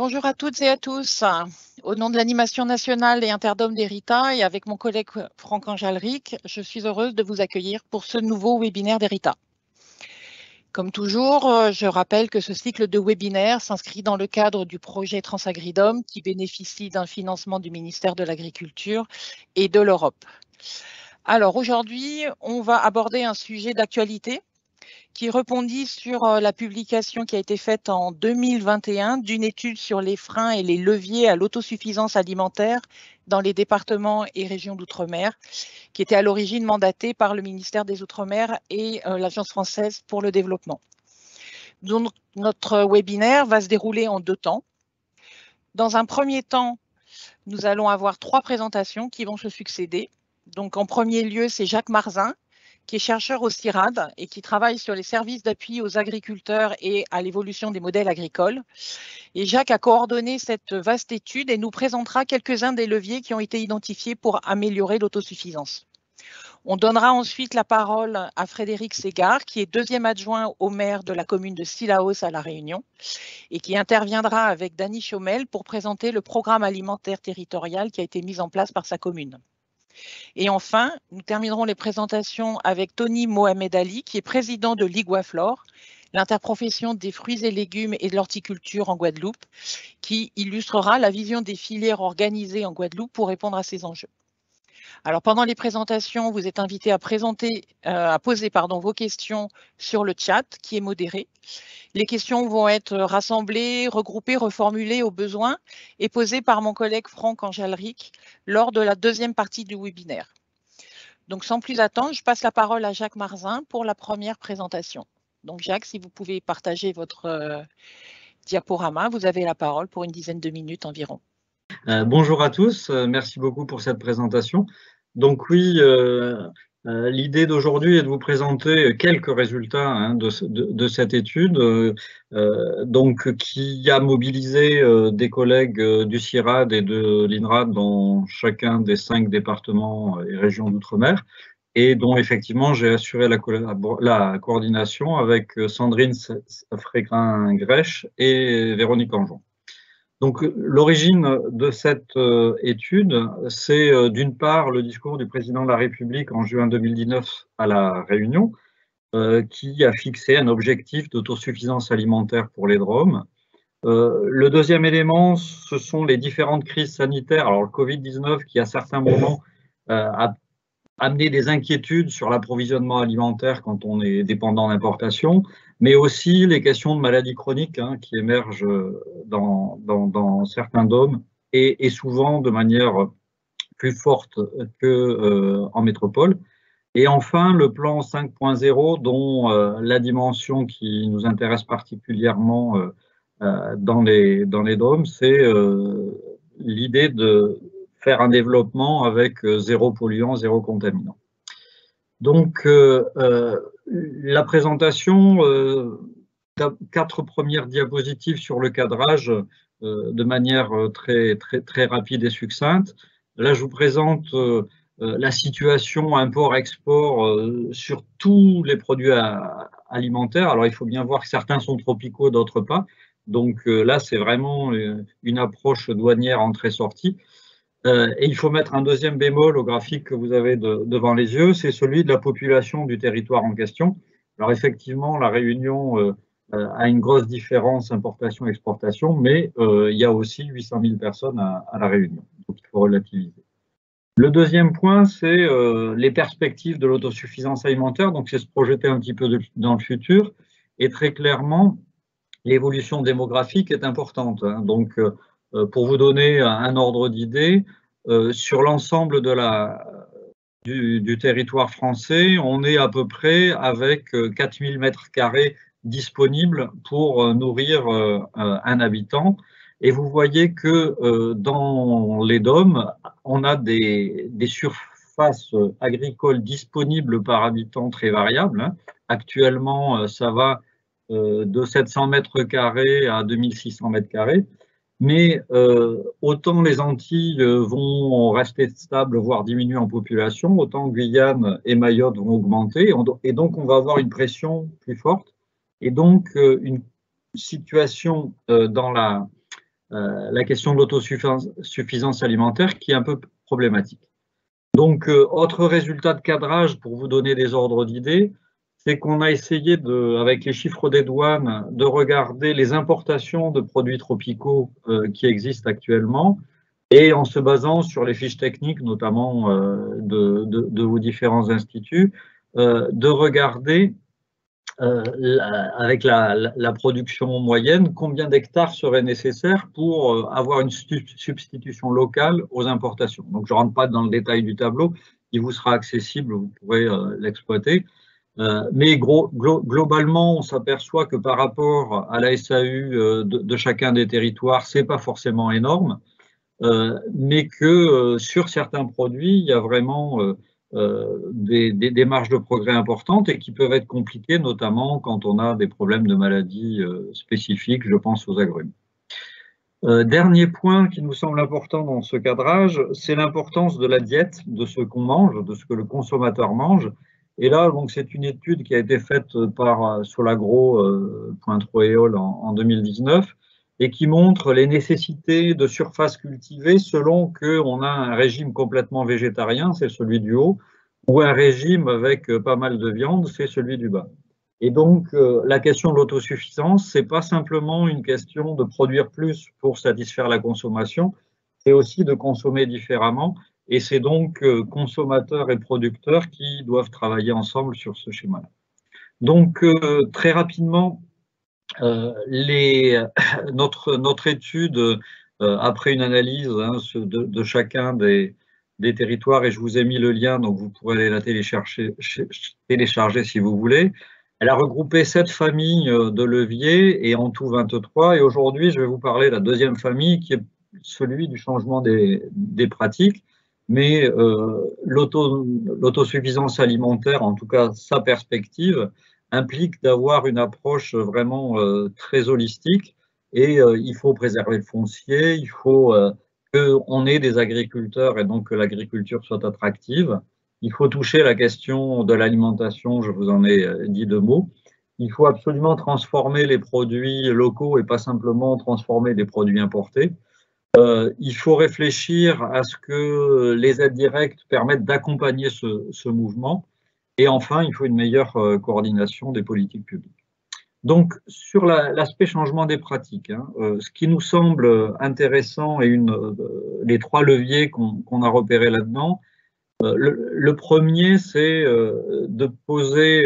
Bonjour à toutes et à tous. Au nom de l'animation nationale et Interdome d'Hérita et avec mon collègue Franck Angelric, je suis heureuse de vous accueillir pour ce nouveau webinaire d'Hérita. Comme toujours, je rappelle que ce cycle de webinaires s'inscrit dans le cadre du projet Transagridome qui bénéficie d'un financement du ministère de l'Agriculture et de l'Europe. Alors aujourd'hui, on va aborder un sujet d'actualité qui répondit sur la publication qui a été faite en 2021 d'une étude sur les freins et les leviers à l'autosuffisance alimentaire dans les départements et régions d'outre-mer, qui était à l'origine mandatée par le ministère des Outre-mer et l'Agence française pour le développement. Donc, notre webinaire va se dérouler en 2 temps. Dans un premier temps, nous allons avoir 3 présentations qui vont se succéder. Donc, en premier lieu, c'est Jacques Marzin, qui est chercheur au CIRAD et qui travaille sur les services d'appui aux agriculteurs et à l'évolution des modèles agricoles. Et Jacques a coordonné cette vaste étude et nous présentera quelques-uns des leviers qui ont été identifiés pour améliorer l'autosuffisance. On donnera ensuite la parole à Frédéric Ségard, qui est 2e adjoint au maire de la commune de Cilaos à La Réunion et qui interviendra avec Dany Chaumel pour présenter le programme alimentaire territorial qui a été mis en place par sa commune. Et enfin, nous terminerons les présentations avec Tony Mohamed Ali, qui est président de l'Iguaflore, l'interprofession des fruits et légumes et de l'horticulture en Guadeloupe, qui illustrera la vision des filières organisées en Guadeloupe pour répondre à ces enjeux. Alors, pendant les présentations, vous êtes invités à poser vos questions sur le chat qui est modéré. Les questions vont être rassemblées, regroupées, reformulées au besoin et posées par mon collègue Franck Angelric lors de la 2e partie du webinaire. Donc, sans plus attendre, je passe la parole à Jacques Marzin pour la première présentation. Donc, Jacques, si vous pouvez partager votre diaporama, vous avez la parole pour une dizaine de minutes environ. Bonjour à tous, merci beaucoup pour cette présentation. Donc oui, l'idée d'aujourd'hui est de vous présenter quelques résultats de cette étude qui a mobilisé des collègues du CIRAD et de l'INRAD dans chacun des 5 départements et régions d'outre-mer et dont effectivement j'ai assuré la coordination avec Sandrine Frégrin-Grèche et Véronique Anjon. Donc, l'origine de cette étude, c'est d'une part le discours du président de la République en juin 2019 à La Réunion, qui a fixé un objectif d'autosuffisance alimentaire pour les Drom. Le deuxième élément, ce sont les différentes crises sanitaires. Alors, le Covid-19 qui, à certains moments, a amené des inquiétudes sur l'approvisionnement alimentaire quand on est dépendant d'importation, mais aussi les questions de maladies chroniques qui émergent dans certains DOM et souvent de manière plus forte qu'en métropole. Et enfin, le plan 5.0 dont la dimension qui nous intéresse particulièrement dans les DOM, c'est l'idée de faire un développement avec 0 polluant, 0 contaminant. Donc, la présentation, 4 premières diapositives sur le cadrage de manière très rapide et succincte. Là, je vous présente la situation import-export sur tous les produits alimentaires. Alors, il faut bien voir que certains sont tropicaux, d'autres pas. Donc là, c'est vraiment une approche douanière entrée-sortie. Et il faut mettre un deuxième bémol au graphique que vous avez devant les yeux, c'est celui de la population du territoire en question. Alors effectivement, la Réunion a une grosse différence importation-exportation, mais il y a aussi 800 000 personnes à la Réunion, donc il faut relativiser. Le deuxième point, c'est les perspectives de l'autosuffisance alimentaire, donc c'est se projeter un petit peu dans le futur, et très clairement, l'évolution démographique est importante. Donc, pour vous donner un ordre d'idée, sur l'ensemble du territoire français, on est à peu près avec 4000 mètres carrés disponibles pour nourrir un habitant. Et vous voyez que dans les DOM, on a des surfaces agricoles disponibles par habitant très variables. Actuellement, ça va de 700 mètres carrés à 2600 mètres carrés. Mais autant les Antilles vont rester stables, voire diminuer en population, autant Guyane et Mayotte vont augmenter. Et donc, on va avoir une pression plus forte. Et donc, une situation dans la question de l'autosuffisance alimentaire qui est un peu problématique. Donc, autre résultat de cadrage pour vous donner des ordres d'idées, c'est qu'on a essayé, avec les chiffres des douanes, de regarder les importations de produits tropicaux qui existent actuellement, et en se basant sur les fiches techniques, notamment de vos différents instituts, de regarder avec la production moyenne, combien d'hectares seraient nécessaires pour avoir une substitution locale aux importations. Donc, je ne rentre pas dans le détail du tableau, il vous sera accessible, vous pourrez l'exploiter. Mais globalement, on s'aperçoit que par rapport à la SAU de chacun des territoires, ce n'est pas forcément énorme, mais que sur certains produits, il y a vraiment des marges de progrès importantes et qui peuvent être compliquées, notamment quand on a des problèmes de maladies spécifiques, je pense aux agrumes. Dernier point qui nous semble important dans ce cadrage, c'est l'importance de la diète, de ce qu'on mange, de ce que le consommateur mange. Et là, donc, c'est une étude qui a été faite par Solagro, Pointreau et Hall en 2019, et qui montre les nécessités de surface cultivée selon qu'on a un régime complètement végétarien, c'est celui du haut, ou un régime avec pas mal de viande, c'est celui du bas. Et donc, la question de l'autosuffisance, ce n'est pas simplement une question de produire plus pour satisfaire la consommation, c'est aussi de consommer différemment. Et c'est donc consommateurs et producteurs qui doivent travailler ensemble sur ce schéma-là. Donc, très rapidement, notre étude, après une analyse de chacun des territoires, et je vous ai mis le lien, donc vous pourrez aller la télécharger si vous voulez. Elle a regroupé 7 familles de leviers, et en tout 23. Et aujourd'hui, je vais vous parler de la deuxième famille, qui est celui du changement des pratiques. Mais l'autosuffisance alimentaire, en tout cas sa perspective, implique d'avoir une approche vraiment très holistique, et il faut préserver le foncier, il faut qu'on ait des agriculteurs et donc que l'agriculture soit attractive. Il faut toucher la question de l'alimentation, je vous en ai dit 2 mots. Il faut absolument transformer les produits locaux et pas simplement transformer des produits importés. Il faut réfléchir à ce que les aides directes permettent d'accompagner ce mouvement. Et enfin, il faut une meilleure coordination des politiques publiques. Donc, sur l'aspect changement des pratiques, ce qui nous semble intéressant et les 3 leviers qu'on a repérés là-dedans, le premier, c'est de poser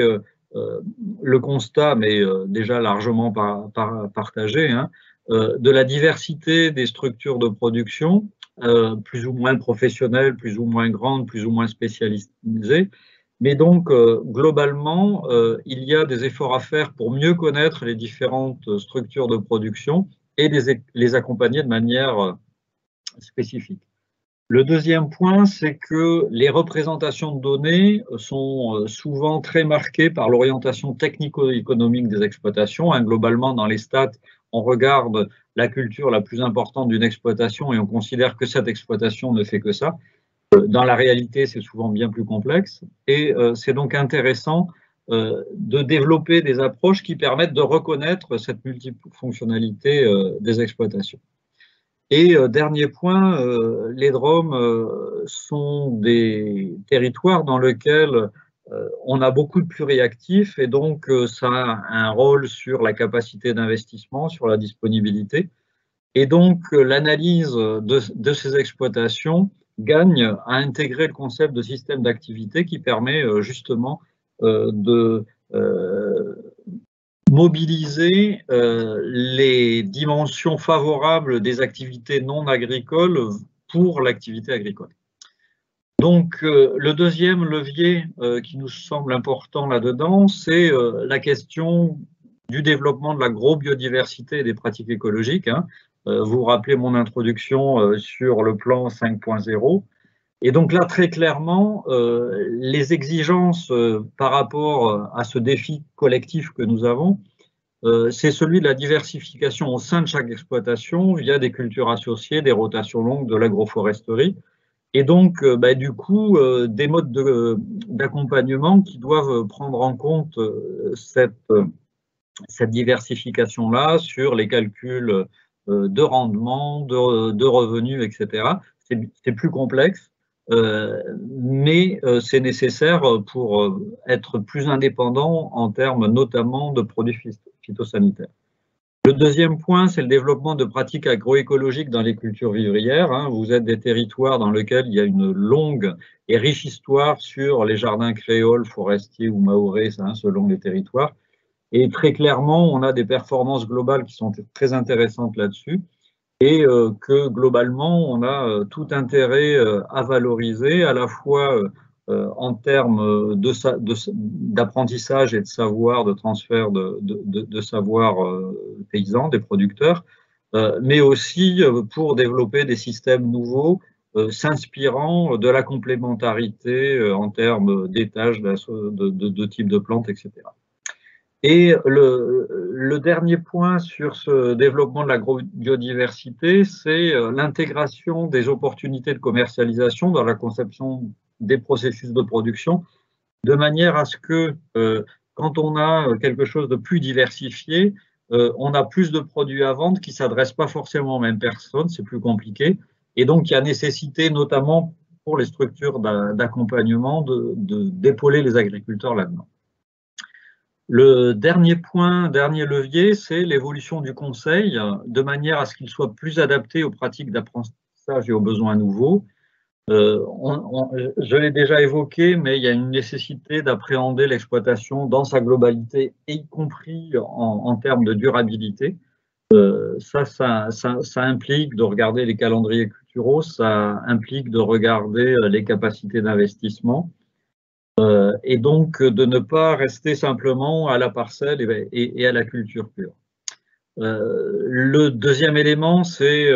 le constat, mais déjà largement partagé, de la diversité des structures de production, plus ou moins professionnelles, plus ou moins grandes, plus ou moins spécialisées. Mais donc, globalement, il y a des efforts à faire pour mieux connaître les différentes structures de production et les accompagner de manière spécifique. Le deuxième point, c'est que les représentations de données sont souvent très marquées par l'orientation technico-économique des exploitations. Globalement, dans les stats, on regarde la culture la plus importante d'une exploitation et on considère que cette exploitation ne fait que ça. Dans la réalité, c'est souvent bien plus complexe, et c'est donc intéressant de développer des approches qui permettent de reconnaître cette multifonctionnalité des exploitations. Et dernier point, les DROM sont des territoires dans lesquels on a beaucoup de pluriactifs, et donc ça a un rôle sur la capacité d'investissement, sur la disponibilité. Et donc l'analyse de ces exploitations gagne à intégrer le concept de système d'activité qui permet justement de mobiliser les dimensions favorables des activités non agricoles pour l'activité agricole. Donc, le deuxième levier qui nous semble important là-dedans, c'est la question du développement de l'agrobiodiversité et des pratiques écologiques. Vous vous rappelez mon introduction sur le plan 5.0. Et donc là, très clairement, les exigences par rapport à ce défi collectif que nous avons, c'est celui de la diversification au sein de chaque exploitation via des cultures associées, des rotations longues, de l'agroforesterie. Et donc, du coup, des modes d'accompagnement qui doivent prendre en compte cette diversification-là sur les calculs de rendement, de revenus, etc. C'est plus complexe, mais c'est nécessaire pour être plus indépendant en termes notamment de produits phytosanitaires. Le deuxième point, c'est le développement de pratiques agroécologiques dans les cultures vivrières. Vous êtes des territoires dans lesquels il y a une longue et riche histoire sur les jardins créoles, forestiers ou mahorais, selon les territoires. Et très clairement, on a des performances globales qui sont très intéressantes là-dessus et que globalement, on a tout intérêt à valoriser, à la fois en termes d'apprentissage et de savoir, de transfert de savoir paysans, des producteurs, mais aussi pour développer des systèmes nouveaux s'inspirant de la complémentarité en termes d'étages, de type de plantes, etc. Et le dernier point sur ce développement de l'agrobiodiversité, c'est l'intégration des opportunités de commercialisation dans la conception des processus de production, de manière à ce que quand on a quelque chose de plus diversifié, on a plus de produits à vendre qui ne s'adressent pas forcément aux mêmes personnes, c'est plus compliqué. Et donc, il y a nécessité, notamment pour les structures d'accompagnement, d'épauler les agriculteurs là-dedans. Le dernier point, dernier levier, c'est l'évolution du conseil, de manière à ce qu'il soit plus adapté aux pratiques d'apprentissage et aux besoins nouveaux. Je l'ai déjà évoqué, mais il y a une nécessité d'appréhender l'exploitation dans sa globalité, y compris en termes de durabilité. Ça implique de regarder les calendriers culturaux, ça implique de regarder les capacités d'investissement. Et donc de ne pas rester simplement à la parcelle et à la culture pure. Le deuxième élément, c'est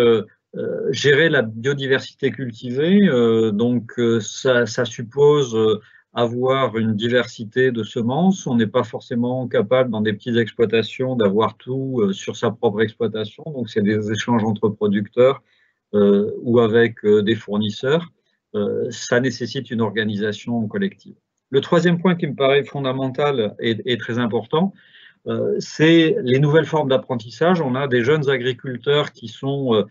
gérer la biodiversité cultivée. Donc ça suppose avoir une diversité de semences. On n'est pas forcément capable dans des petites exploitations d'avoir tout sur sa propre exploitation. Donc c'est des échanges entre producteurs ou avec des fournisseurs. Ça nécessite une organisation collective. Le troisième point qui me paraît fondamental et très important, c'est les nouvelles formes d'apprentissage. On a des jeunes agriculteurs qui sont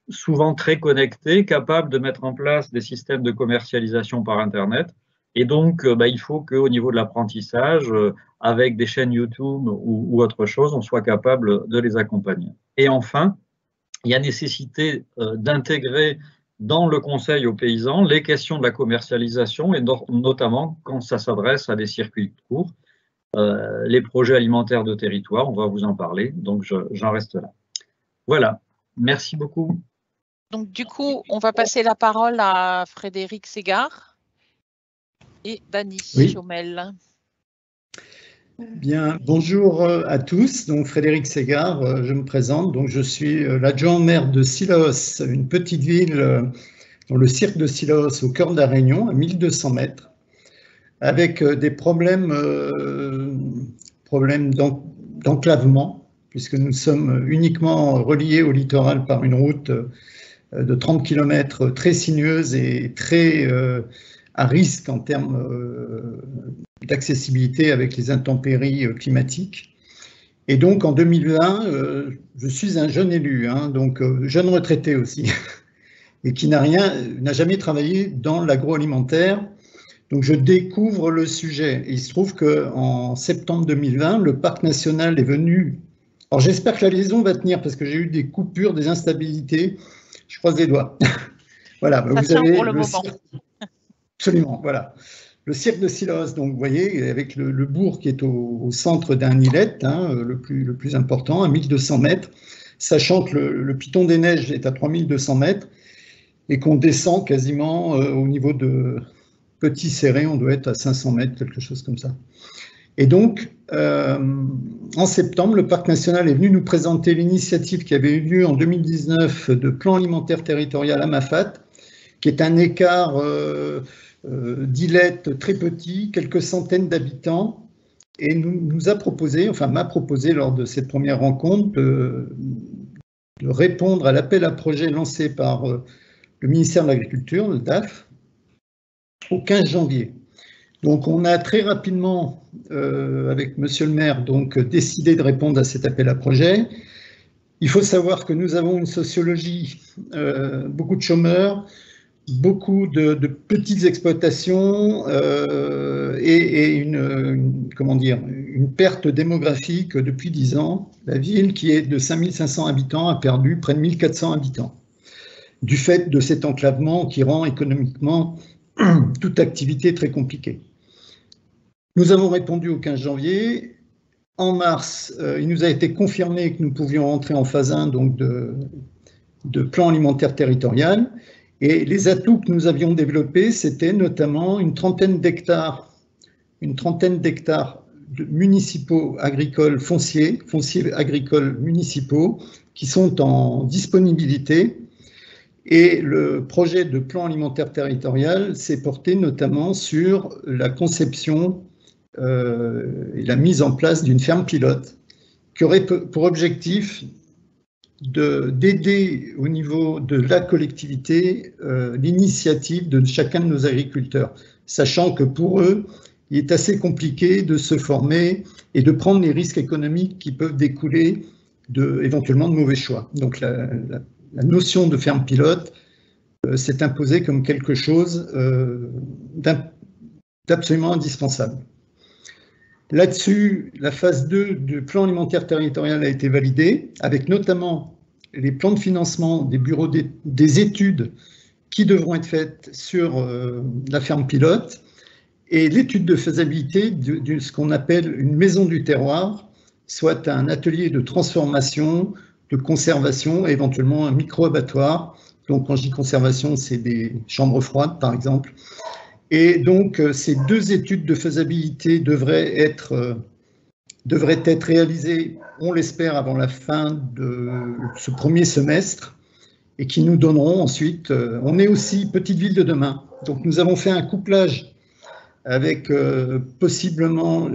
souvent très connectés, capables de mettre en place des systèmes de commercialisation par Internet. Et donc, il faut qu'au niveau de l'apprentissage, avec des chaînes YouTube ou autre chose, on soit capable de les accompagner. Et enfin, il y a nécessité d'intégrer dans le conseil aux paysans les questions de la commercialisation et notamment quand ça s'adresse à des circuits courts, les projets alimentaires de territoire, on va vous en parler, donc j'en reste là. Voilà, merci beaucoup. Donc du coup, on va passer la parole à Frédéric Ségard et Dany Chaumel. Bien, bonjour à tous. Donc Frédéric Ségard, je me présente. Donc je suis l'adjoint maire de Sillaos, une petite ville dans le cirque de Sillaos, au cœur de la Réunion, à 1200 mètres, avec des problèmes d'enclavement, puisque nous sommes uniquement reliés au littoral par une route de 30 km très sinueuse et très à risque en termes d'accessibilité avec les intempéries climatiques. Et donc en 2020, je suis un jeune élu, donc jeune retraité aussi, et qui n'a jamais travaillé dans l'agroalimentaire. Donc je découvre le sujet. Et il se trouve qu'en septembre 2020, le parc national est venu. Alors j'espère que la liaison va tenir parce que j'ai eu des coupures, des instabilités. Je croise les doigts. Voilà, vous avez pour le moment. Absolument, voilà. Le cirque de Sillaos, donc vous voyez, avec le bourg qui est au centre d'un îlet, le plus important, à 1200 mètres, sachant que le piton des neiges est à 3200 mètres et qu'on descend quasiment au niveau de Petit Serré, on doit être à 500 mètres, quelque chose comme ça. Et donc, en septembre, le Parc national est venu nous présenter l'initiative qui avait eu lieu en 2019 de plan alimentaire territorial à Mafate, qui est un écart d'îlet très petit, quelques centaines d'habitants, et m'a proposé lors de cette première rencontre de répondre à l'appel à projet lancé par le ministère de l'Agriculture, le DAF, au 15 janvier. Donc on a très rapidement, avec monsieur le maire, donc, décidé de répondre à cet appel à projet. Il faut savoir que nous avons une sociologie, beaucoup de chômeurs, beaucoup de petites exploitations et une perte démographique depuis 10 ans. La ville, qui est de 5500 habitants, a perdu près de 1400 habitants du fait de cet enclavement qui rend économiquement toute activité très compliquée. Nous avons répondu au 15 janvier. En mars, il nous a été confirmé que nous pouvions entrer en phase 1 donc de plan alimentaire territorial. Et les atouts que nous avions développés, c'était notamment une trentaine d'hectares municipaux agricoles fonciers agricoles municipaux qui sont en disponibilité. Et le projet de plan alimentaire territorial s'est porté notamment sur la conception et la mise en place d'une ferme pilote qui aurait pour objectif d'aider au niveau de la collectivité l'initiative de chacun de nos agriculteurs, sachant que pour eux, il est assez compliqué de se former et de prendre les risques économiques qui peuvent découler éventuellement de mauvais choix. Donc la notion de ferme pilote s'est imposée comme quelque chose d'absolument indispensable. Là-dessus, la phase 2 du plan alimentaire territorial a été validée, avec notamment les plans de financement des bureaux des études qui devront être faites sur la ferme pilote et l'étude de faisabilité de ce qu'on appelle une maison du terroir, soit un atelier de transformation, de conservation, et éventuellement un micro-abattoir. Donc quand je dis conservation, c'est des chambres froides par exemple. Et donc ces deux études de faisabilité devraient être réalisées, on l'espère, avant la fin de ce premier semestre, et qui nous donneront ensuite, on est aussi petite ville de demain, donc nous avons fait un couplage avec possiblement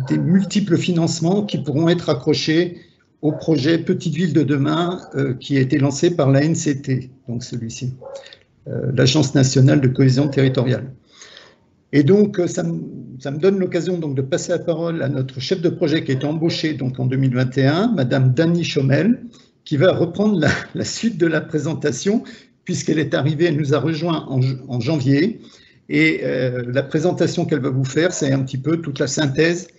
des multiples financements qui pourront être accrochés au projet Petite Ville de demain qui a été lancé par l'ANCT, donc celui-ci, l'Agence nationale de cohésion territoriale. Et donc ça me donne l'occasion donc de passer la parole à notre chef de projet qui est embauchée donc en 2021, Madame Dany Chomel, qui va reprendre la suite de la présentation puisqu'elle est arrivée, elle nous a rejoint en janvier. Et la présentation qu'elle va vous faire, c'est un petit peu toute la synthèse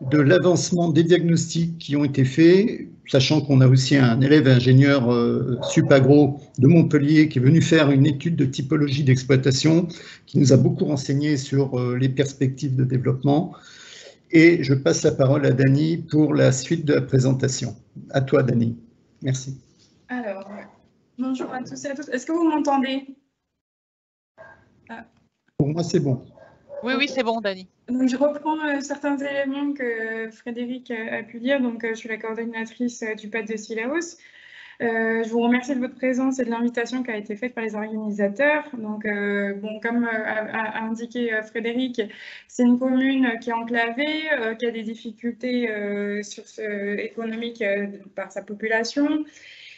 de l'avancement des diagnostics qui ont été faits, sachant qu'on a aussi un élève ingénieur Supagro de Montpellier qui est venu faire une étude de typologie d'exploitation, qui nous a beaucoup renseigné sur les perspectives de développement. Et je passe la parole à Dany pour la suite de la présentation. À toi, Dany. Merci. Alors, bonjour à tous et à toutes. Est-ce que vous m'entendez? Pour moi, c'est bon. Oui, oui, c'est bon, Dany. Donc, je reprends certains éléments que Frédéric a pu dire. Donc, je suis la coordonnatrice du PAD de Cilaos. Je vous remercie de votre présence et de l'invitation qui a été faite par les organisateurs. Donc, bon, comme a indiqué Frédéric, c'est une commune qui est enclavée, qui a des difficultés économiques par sa population.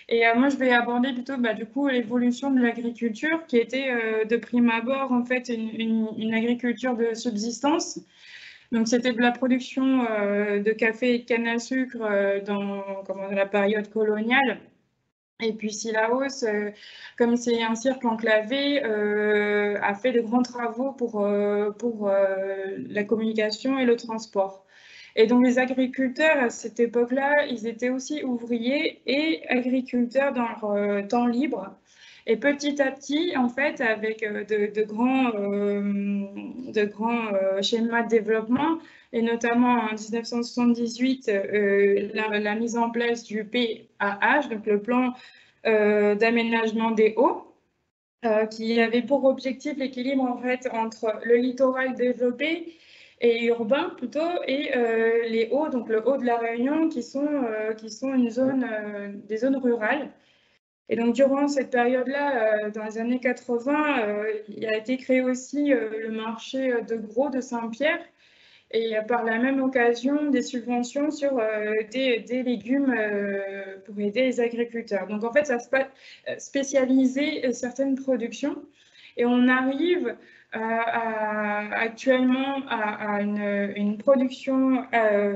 Et moi, je vais aborder plutôt du coup l'évolution de l'agriculture qui était de prime abord en fait une agriculture de subsistance. Donc, c'était de la production de café et de canne à sucre dans la période coloniale. Et puis Cilaos, comme c'est un cirque enclavé, a fait de grands travaux pour la communication et le transport. Et donc les agriculteurs à cette époque-là, ils étaient aussi ouvriers et agriculteurs dans leur temps libre. Et petit à petit, en fait, avec de grands schémas de développement, et notamment en 1978, la mise en place du PAH, donc le plan d'aménagement des hauts, qui avait pour objectif l'équilibre en fait entre le littoral développé et urbain plutôt, et les hauts, donc le haut de la Réunion, qui sont une zone, des zones rurales. Et donc, durant cette période-là, dans les années 80, il a été créé aussi le marché de gros de Saint-Pierre, et par la même occasion, des subventions sur des légumes pour aider les agriculteurs. Donc, en fait, ça a spécialisé certaines productions. Et on arrive actuellement à une production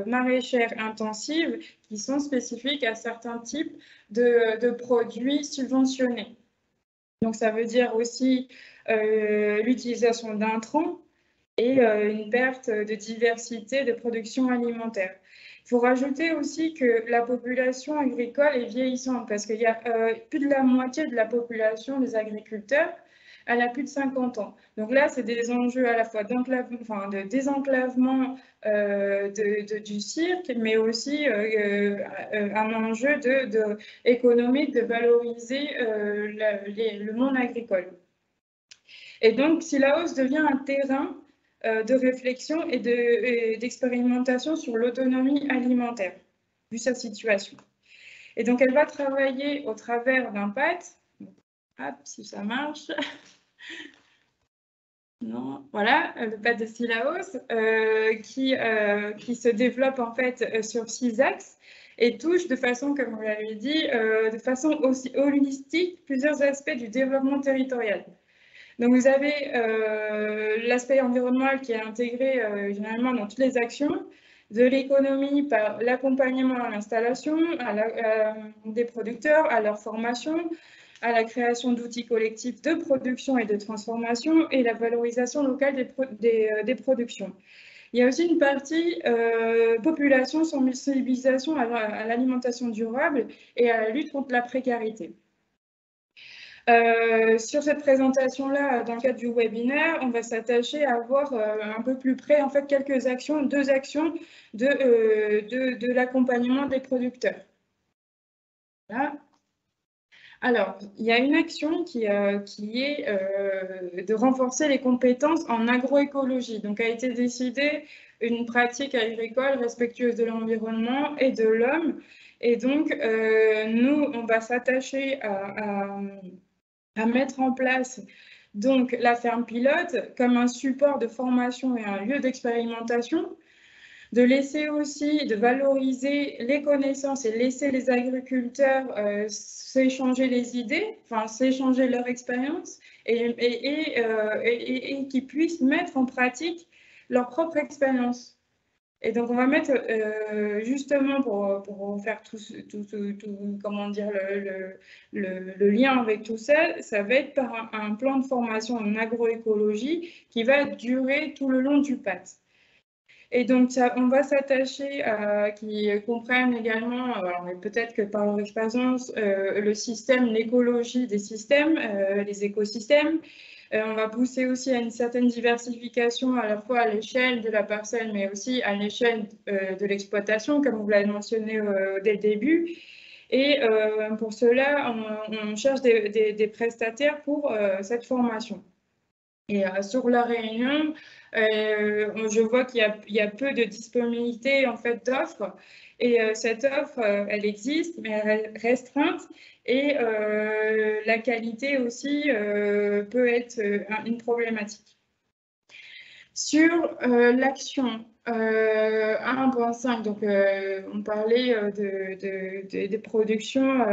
maraîchère intensive qui sont spécifiques à certains types de produits subventionnés. Donc, ça veut dire aussi l'utilisation d'intrants et une perte de diversité de production alimentaire. Il faut rajouter aussi que la population agricole est vieillissante parce qu'il y a plus de la moitié de la population des agriculteurs, elle a plus de 50 ans. Donc là, c'est des enjeux à la fois de désenclavement du cirque, mais aussi un enjeu économique de valoriser le monde agricole. Et donc, Sillaos devient un terrain de réflexion et d'expérimentation sur l'autonomie alimentaire, vu sa situation. Et donc, elle va travailler au travers d'un PAT. Hop, si ça marche. Non, voilà, le PAT de Sillaos, qui se développe en fait sur 6 axes et touche de façon, comme vous l'avez dit, de façon aussi holistique plusieurs aspects du développement territorial. Donc, vous avez l'aspect environnemental qui est intégré généralement dans toutes les actions, de l'économie par l'accompagnement à l'installation des producteurs, à leur formation, à la création d'outils collectifs de production et de transformation et la valorisation locale des productions. Il y a aussi une partie population, sensibilisation à l'alimentation durable et à la lutte contre la précarité. Sur cette présentation-là, dans le cadre du webinaire, on va s'attacher à voir un peu plus près, en fait, deux actions de l'accompagnement des producteurs. Voilà. Alors, il y a une action qui est de renforcer les compétences en agroécologie. Donc, a été décidée une pratique agricole respectueuse de l'environnement et de l'homme. Et donc, nous, on va s'attacher à mettre en place donc la ferme pilote comme un support de formation et un lieu d'expérimentation, de laisser aussi, de valoriser les connaissances et laisser les agriculteurs s'échanger les idées, enfin s'échanger leur expérience et qu'ils puissent mettre en pratique leur propre expérience. Et donc, on va mettre justement pour faire comment dire, le lien avec tout ça, ça va être par un plan de formation en agroécologie qui va durer tout le long du PAT. Et donc, on va s'attacher à qu'ils comprennent également, alors peut-être que par leur expérience, le système, l'écologie des systèmes, les écosystèmes. On va pousser aussi à une certaine diversification à la fois à l'échelle de la parcelle, mais aussi à l'échelle de l'exploitation, comme vous l'avez mentionné dès le début. Et pour cela, on cherche des prestataires pour cette formation. Et sur la Réunion, je vois qu'il y a peu de disponibilité en fait d'offres. Et cette offre, elle existe, mais elle est restreinte. Et la qualité aussi peut être une problématique. Sur l'action 1.5, donc on parlait des productions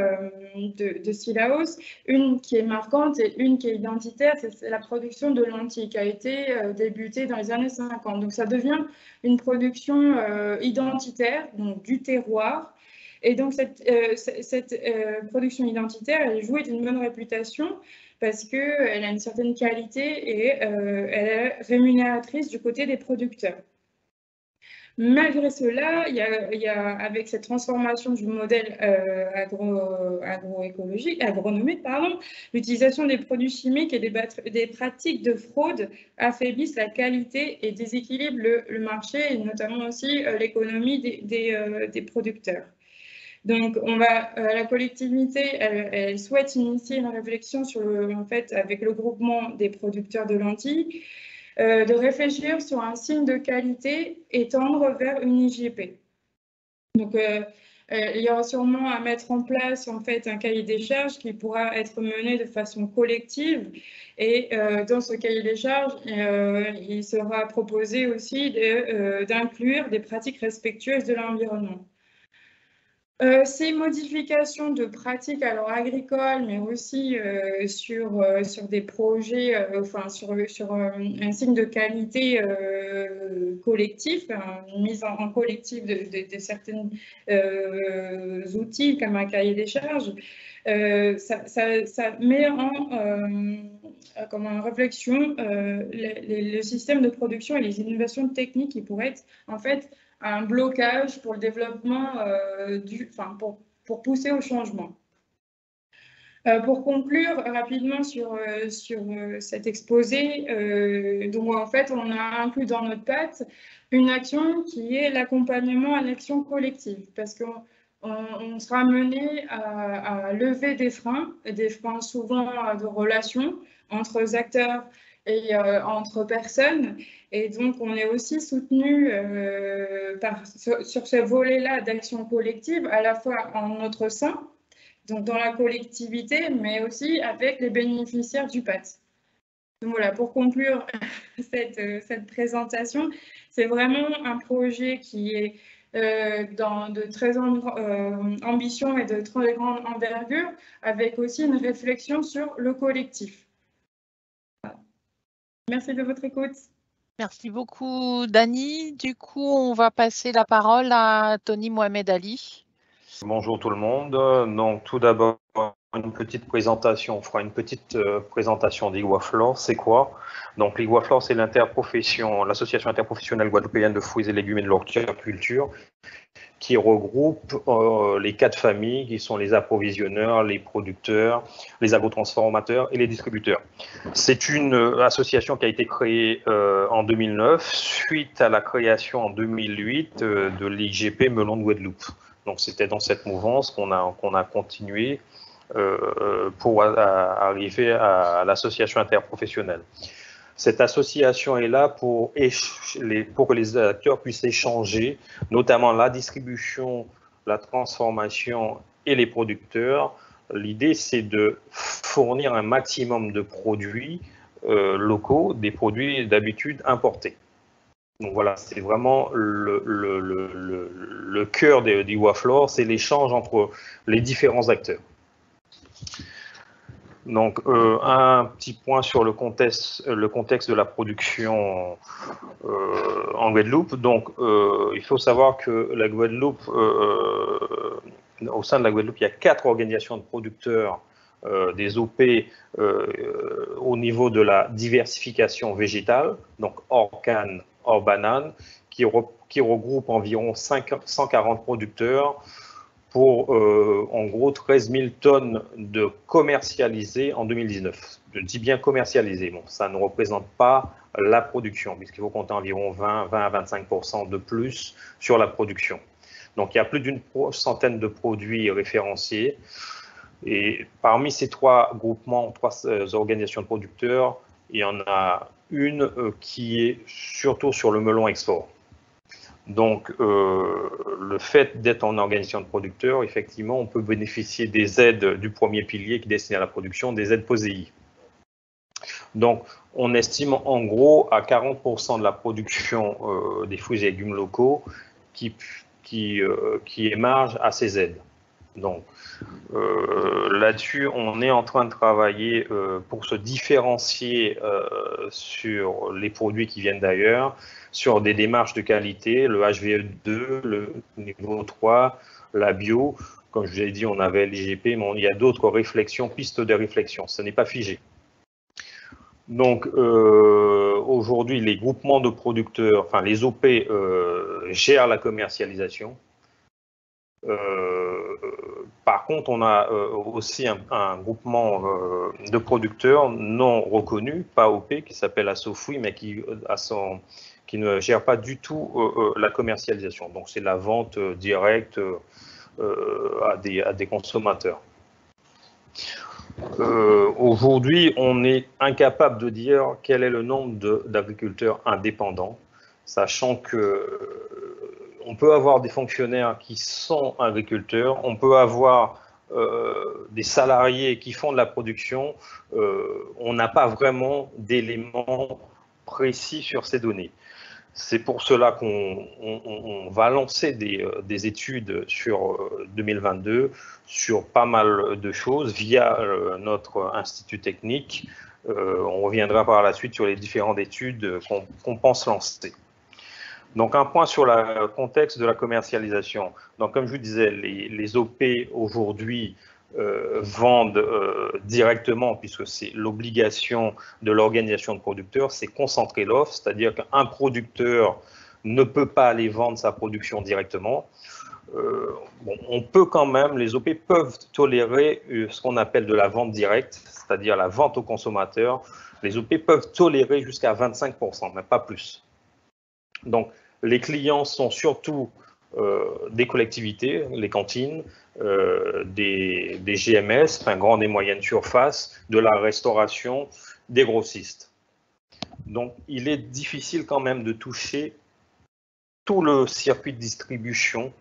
de Sillaos, une qui est marquante et une qui est identitaire, c'est la production de lentilles qui a été débutée dans les années 50. Donc ça devient une production identitaire, donc du terroir. Et donc cette production identitaire, elle est jouée d'une bonne réputation parce qu'elle a une certaine qualité et elle est rémunératrice du côté des producteurs. Malgré cela, il y a avec cette transformation du modèle agronomique, l'utilisation des produits chimiques et des pratiques de fraude affaiblissent la qualité et déséquilibrent le marché et notamment aussi l'économie des producteurs. Donc, la collectivité, elle souhaite initier une réflexion avec le groupement des producteurs de lentilles, de réfléchir sur un signe de qualité et tendre vers une IGP. Donc, il y aura sûrement à mettre en place en fait un cahier des charges qui pourra être mené de façon collective. Et dans ce cahier des charges, il sera proposé aussi d'inclure des pratiques respectueuses de l'environnement. Ces modifications de pratiques alors agricoles, mais aussi sur des projets, enfin sur un signe de qualité collectif, une mise en collectif de certains outils comme un cahier des charges, ça met comme en réflexion le système de production et les innovations techniques qui pourraient être en fait un blocage pour le développement pour pousser au changement. Pour conclure rapidement sur cet exposé, donc en fait, on a inclus dans notre patte une action qui est l'accompagnement à l'action collective, parce qu'on sera amené à lever des freins souvent de relations entre acteurs et entre personnes. Et donc, on est aussi soutenu sur ce volet-là d'action collective, à la fois en notre sein, donc dans la collectivité, mais aussi avec les bénéficiaires du PAT. Donc voilà, pour conclure cette présentation, c'est vraiment un projet qui est de très ambition et de très grande envergure, avec aussi une réflexion sur le collectif. Voilà. Merci de votre écoute. Merci beaucoup, Dani. Du coup, on va passer la parole à Tony Mohamed Ali. Bonjour tout le monde. Donc, tout d'abord, une petite présentation. On fera une petite présentation d'Iguaflore. C'est quoi? Donc, l'Iguaflore, c'est l'association interprofessionnelle guadeloupéenne de fruits et légumes et de l'horticulture, qui regroupe les 4 familles qui sont les approvisionneurs, les producteurs, les agrotransformateurs et les distributeurs. C'est une association qui a été créée en 2009 suite à la création en 2008 de l'IGP Melon de Guadeloupe. Donc c'était dans cette mouvance qu'on a continué pour arriver à l'association interprofessionnelle. Cette association est là pour que les acteurs puissent échanger, notamment la distribution, la transformation et les producteurs. L'idée, c'est de fournir un maximum de produits locaux, des produits d'habitude importés. Donc voilà, c'est vraiment le cœur d'Iguaflore, c'est l'échange entre les différents acteurs. Donc, un petit point sur le contexte de la production en Guadeloupe. Donc, il faut savoir que la Guadeloupe, au sein de la Guadeloupe, il y a 4 organisations de producteurs des OP au niveau de la diversification végétale, donc hors canne, hors banane, qui regroupe environ 140 producteurs pour en gros 13 000 tonnes de commercialisées en 2019. Je dis bien commercialisées, bon, ça ne représente pas la production, puisqu'il faut compter environ 20 à 25% de plus sur la production. Donc il y a plus d'une centaine de produits référenciés. Et parmi ces 3 groupements, 3 organisations de producteurs, il y en a une qui est surtout sur le melon export. Donc, le fait d'être en organisation de producteurs, effectivement, on peut bénéficier des aides du premier pilier qui est destiné à la production, des aides POSEI. Donc, on estime en gros à 40% de la production des fruits et légumes locaux qui émarge à ces aides. Donc, là-dessus, on est en train de travailler pour se différencier sur les produits qui viennent d'ailleurs, sur des démarches de qualité, le HVE2, le niveau 3, la bio. Comme je vous ai dit, on avait l'IGP, mais il y a d'autres réflexions, pistes de réflexion. Ce n'est pas figé. Donc, aujourd'hui, les groupements de producteurs, enfin les OP, gèrent la commercialisation. Par contre, on a aussi un groupement de producteurs non reconnus, pas OP, qui s'appelle Assofruits, mais qui ne gère pas du tout la commercialisation. Donc, c'est la vente directe à des consommateurs. Aujourd'hui, on est incapable de dire quel est le nombre d'agriculteurs indépendants, sachant que on peut avoir des fonctionnaires qui sont agriculteurs, on peut avoir des salariés qui font de la production. On n'a pas vraiment d'éléments précis sur ces données. C'est pour cela qu'on va lancer des études sur 2022 sur pas mal de choses via notre institut technique. On reviendra par la suite sur les différentes études qu'on pense lancer. Donc, un point sur le contexte de la commercialisation. Donc, comme je vous disais, les OP aujourd'hui vendent directement, puisque c'est l'obligation de l'organisation de producteurs, c'est concentrer l'offre, c'est-à-dire qu'un producteur ne peut pas aller vendre sa production directement. Bon, on peut quand même, les OP peuvent tolérer ce qu'on appelle de la vente directe, c'est-à-dire la vente aux consommateurs. Les OP peuvent tolérer jusqu'à 25%, mais pas plus. Donc, les clients sont surtout des collectivités, les cantines, des GMS, enfin grandes et moyennes surfaces, de la restauration, des grossistes. Donc, il est difficile quand même de toucher tout le circuit de distribution,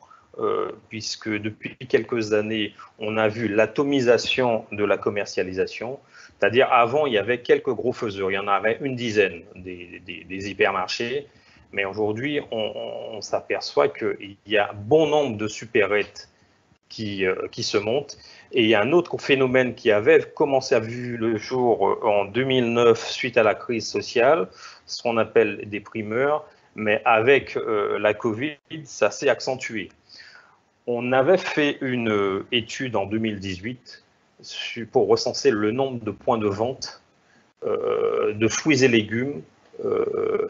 puisque depuis quelques années, on a vu l'atomisation de la commercialisation. C'est-à-dire, avant, il y avait quelques gros faiseurs, il y en avait une dizaine des hypermarchés. Mais aujourd'hui, on s'aperçoit qu'il y a bon nombre de supérettes qui se montent. Et il y a un autre phénomène qui avait commencé à voir le jour en 2009 suite à la crise sociale, ce qu'on appelle des primeurs. Mais avec la Covid, ça s'est accentué. On avait fait une étude en 2018 pour recenser le nombre de points de vente de fruits et légumes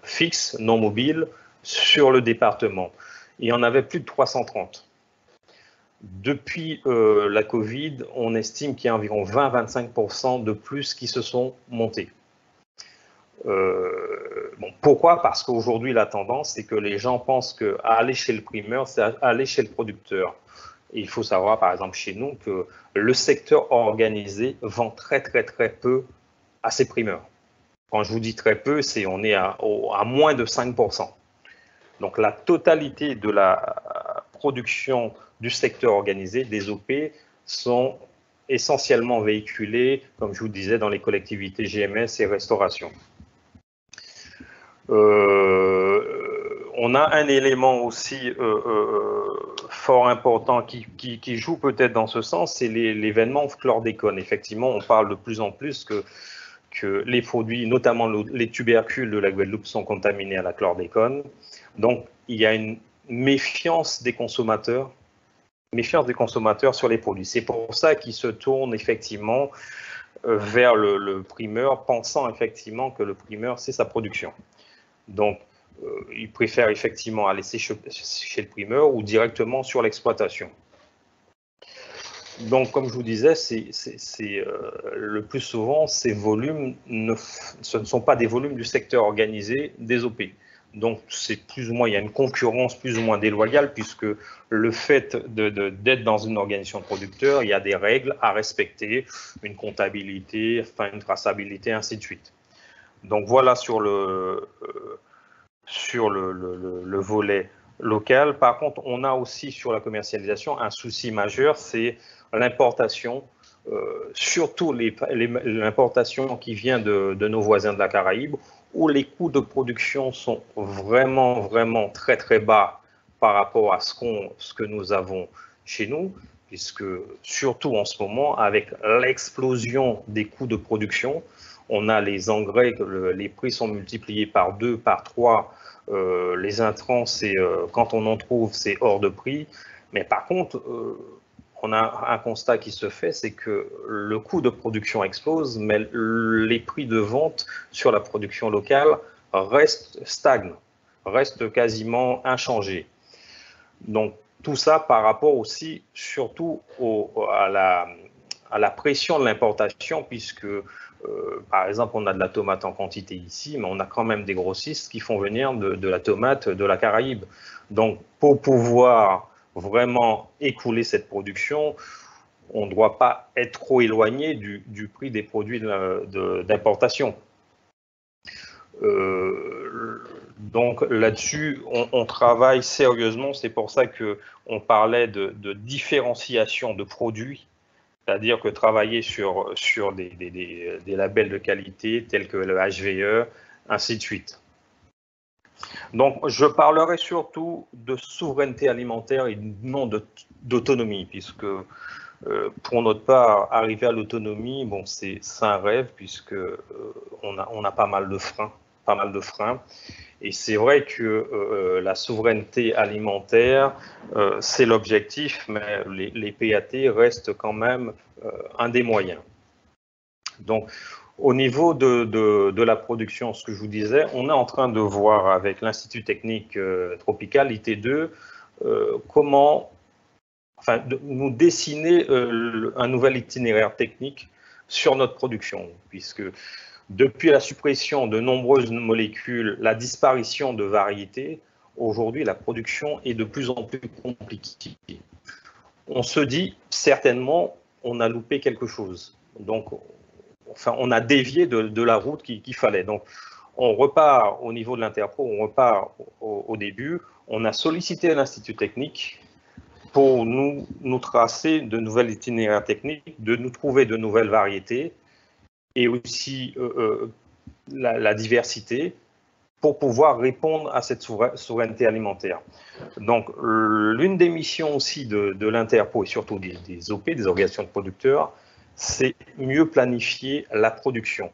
fixes, non mobiles, sur le département. Il y en avait plus de 330. Depuis la Covid, on estime qu'il y a environ 20-25% de plus qui se sont montés. Bon, pourquoi? Parce qu'aujourd'hui, la tendance, c'est que les gens pensent qu'aller chez le primeur, c'est aller chez le producteur. Et il faut savoir, par exemple, chez nous, que le secteur organisé vend très peu à ses primeurs. Quand je vous dis très peu, on est à moins de 5%. Donc, la totalité de la production du secteur organisé, des OP, sont essentiellement véhiculées, comme je vous disais, dans les collectivités GMS et restauration. On a un élément aussi fort important qui joue peut-être dans ce sens, c'est l'événement chlordécone. Effectivement, on parle de plus en plus que les produits, notamment les tubercules de la Guadeloupe, sont contaminés à la chlordécone. Donc, il y a une méfiance des consommateurs sur les produits. C'est pour ça qu'ils se tournent effectivement vers le primeur, pensant effectivement que le primeur, c'est sa production. Donc, ils préfèrent effectivement aller chez le primeur ou directement sur l'exploitation. Donc, comme je vous disais, le plus souvent, ces volumes, ce ne sont pas des volumes du secteur organisé des OP. Donc, c'est plus ou moins, il y a une concurrence plus ou moins déloyale, puisque le fait d'être dans une organisation de producteurs, il y a des règles à respecter, une comptabilité, enfin, une traçabilité, ainsi de suite. Donc, voilà sur le volet local. Par contre, on a aussi sur la commercialisation un souci majeur, c'est l'importation, surtout l'importation qui vient de nos voisins de la Caraïbe, où les coûts de production sont vraiment très bas par rapport à ce que nous avons chez nous, puisque surtout en ce moment, avec l'explosion des coûts de production, on a les engrais, les prix sont multipliés par 2, par 3, les intrants, quand on en trouve, c'est hors de prix. Mais par contre, on a un constat qui se fait, c'est que le coût de production explose, mais les prix de vente sur la production locale stagnent, restent quasiment inchangés. Donc, tout ça par rapport aussi, surtout à la pression de l'importation, puisque, par exemple, on a de la tomate en quantité ici, mais on a quand même des grossistes qui font venir de la tomate de la Caraïbe. Donc, pour pouvoir vraiment écouler cette production, on ne doit pas être trop éloigné du prix des produits d'importation. Donc là-dessus, on travaille sérieusement. C'est pour ça qu'on parlait de différenciation de produits, c'est-à-dire que travailler sur des labels de qualité tels que le HVE, ainsi de suite. Donc, je parlerai surtout de souveraineté alimentaire et non d'autonomie, puisque pour notre part, arriver à l'autonomie, bon, c'est un rêve, puisque on a pas mal de freins. Et c'est vrai que la souveraineté alimentaire, c'est l'objectif, mais les PAT restent quand même un des moyens. Donc, au niveau de la production, ce que je vous disais, on est en train de voir avec l'Institut technique tropical, IT2, comment nous dessiner un nouvel itinéraire technique sur notre production, puisque depuis la suppression de nombreuses molécules, la disparition de variétés, aujourd'hui la production est de plus en plus compliquée. On se dit certainement on a loupé quelque chose. Donc, on a dévié de la route qu'il fallait. Donc, on repart au niveau de l'Interpro, on repart au début. On a sollicité l'Institut technique pour nous tracer de nouvelles itinéraires techniques, de nous trouver de nouvelles variétés et aussi la diversité pour pouvoir répondre à cette souveraineté alimentaire. Donc, l'une des missions aussi de l'Interpro et surtout des OP, des organisations de producteurs, c'est mieux planifier la production.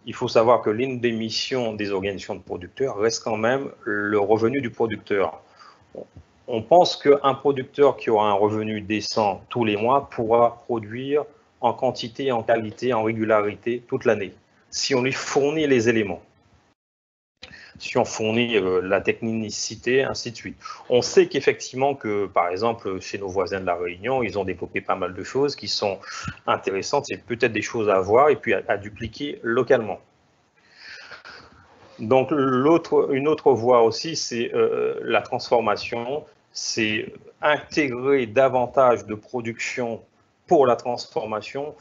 Il faut savoir que l'une des missions des organisations de producteurs reste quand même le revenu du producteur. On pense qu'un producteur qui aura un revenu décent tous les mois pourra produire en quantité, en qualité, en régularité toute l'année, si on lui fournit les éléments. Si on fournit la technicité, ainsi de suite. On sait qu'effectivement que, par exemple, chez nos voisins de la Réunion, ils ont développé pas mal de choses qui sont intéressantes. C'est peut-être des choses à voir et puis à dupliquer localement. Donc, une autre voie aussi, c'est la transformation. C'est intégrer davantage de production pour la transformation,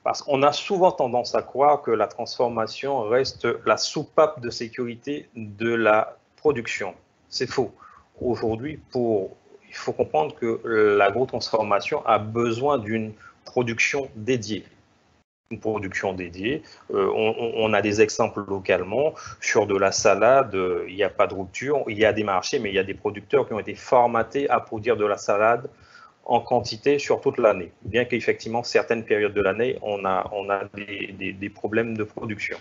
parce qu'on a souvent tendance à croire que la transformation reste la soupape de sécurité de la production. C'est faux. Aujourd'hui, il faut comprendre que l'agrotransformation a besoin d'une production dédiée. Une production dédiée. On a des exemples localement sur de la salade, il n'y a pas de rupture, il y a des marchés, mais il y a des producteurs qui ont été formatés à produire de la salade en quantité sur toute l'année, bien qu'effectivement, certaines périodes de l'année, on a des problèmes de production.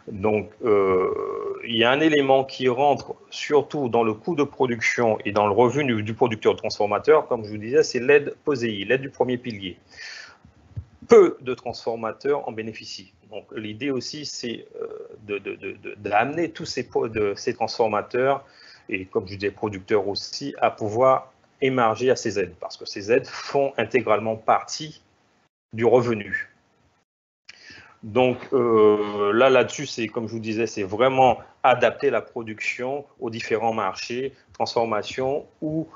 Donc, il y a un élément qui rentre surtout dans le coût de production et dans le revenu du producteur transformateur, comme je vous disais, c'est l'aide POSEI, l'aide du premier pilier. Peu de transformateurs en bénéficient. Donc, l'idée aussi, c'est d'amener tous ces transformateurs, et comme je disais, producteurs aussi, à pouvoir émarger à ces aides, parce que ces aides font intégralement partie du revenu. Donc là-dessus, c'est comme je vous disais, c'est vraiment adapter la production aux différents marchés, transformation ou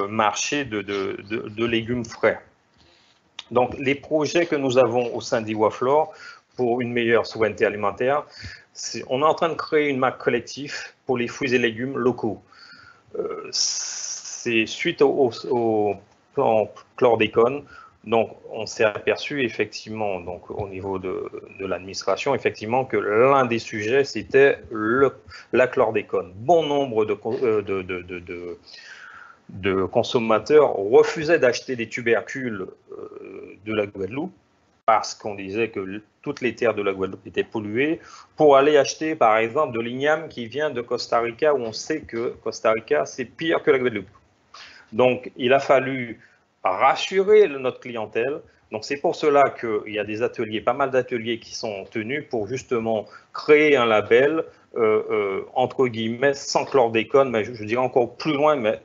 marchés de légumes frais. Donc les projets que nous avons au sein d'Iwaflor pour une meilleure souveraineté alimentaire, on est en train de créer une marque collective pour les fruits et légumes locaux. C'est suite au plan chlordécone. Donc, on s'est aperçu effectivement, donc au niveau de l'administration, effectivement, que l'un des sujets, c'était la chlordécone. Bon nombre de consommateurs refusaient d'acheter des tubercules de la Guadeloupe parce qu'on disait que toutes les terres de la Guadeloupe étaient polluées, pour aller acheter, par exemple, de l'igname qui vient de Costa Rica, où on sait que Costa Rica, c'est pire que la Guadeloupe. Donc, il a fallu rassurer notre clientèle. Donc, c'est pour cela qu'il y a des ateliers, pas mal d'ateliers qui sont tenus pour justement créer un label, entre guillemets, sans chlordécone, mais je dirais encore plus loin, mais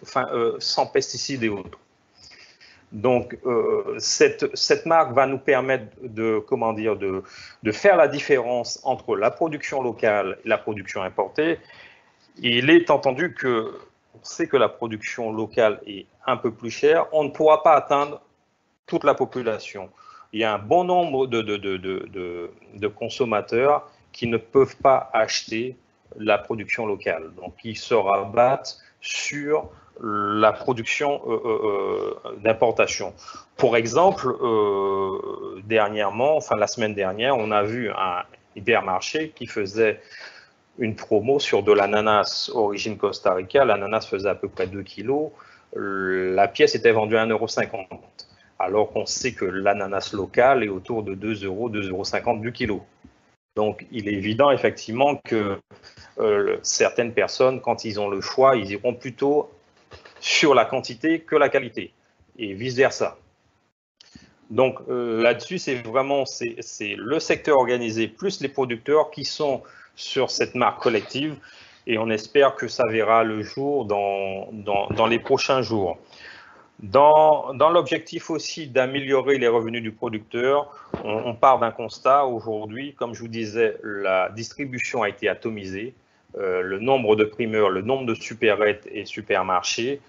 enfin, sans pesticides et autres. Donc, cette marque va nous permettre de faire la différence entre la production locale et la production importée. Et il est entendu que on sait que la production locale est un peu plus chère, on ne pourra pas atteindre toute la population. Il y a un bon nombre de consommateurs qui ne peuvent pas acheter la production locale. Donc, ils se rabattent sur la production d'importation. Pour exemple, dernièrement, enfin la semaine dernière, on a vu un hypermarché qui faisait une promo sur de l'ananas origine Costa Rica. L'ananas faisait à peu près 2 kilos. La pièce était vendue à 1,50 €. Alors qu'on sait que l'ananas local est autour de 2 €, 2,50 € du kilo. Donc, il est évident effectivement que certaines personnes, quand ils ont le choix, ils iront plutôt sur la quantité que la qualité, et vice-versa. Donc, là-dessus, c'est vraiment le secteur organisé plus les producteurs qui sont sur cette marque collective, et on espère que ça verra le jour dans les prochains jours. Dans l'objectif aussi d'améliorer les revenus du producteur, on part d'un constat aujourd'hui, comme je vous disais, la distribution a été atomisée, le nombre de primeurs, le nombre de supérettes et supermarchés.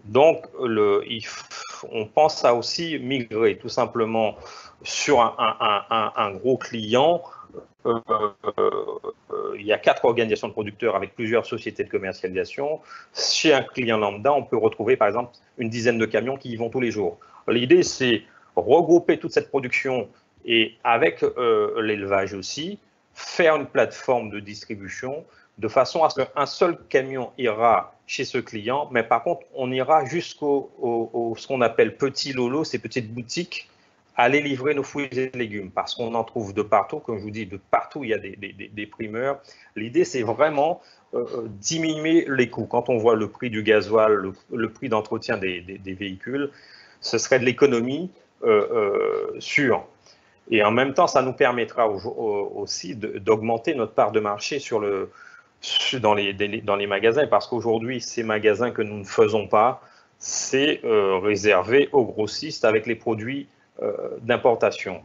Donc, on pense à aussi migrer tout simplement sur un gros client. Il y a 4 organisations de producteurs avec plusieurs sociétés de commercialisation. Chez un client lambda, on peut retrouver par exemple une dizaine de camions qui y vont tous les jours. L'idée, c'est regrouper toute cette production et avec l'élevage aussi, faire une plateforme de distribution de façon à ce qu'un seul camion ira chez ce client, mais par contre, on ira jusqu'au ce qu'on appelle petit lolo, ces petites boutiques, aller livrer nos fruits et légumes, parce qu'on en trouve de partout. Comme je vous dis, de partout, il y a des primeurs. L'idée, c'est vraiment diminuer les coûts. Quand on voit le prix du gasoil, le prix d'entretien des véhicules, ce serait de l'économie sûre. Et en même temps, ça nous permettra aussi d'augmenter notre part de marché dans les magasins, parce qu'aujourd'hui, ces magasins que nous ne faisons pas, c'est réservé aux grossistes avec les produits d'importation.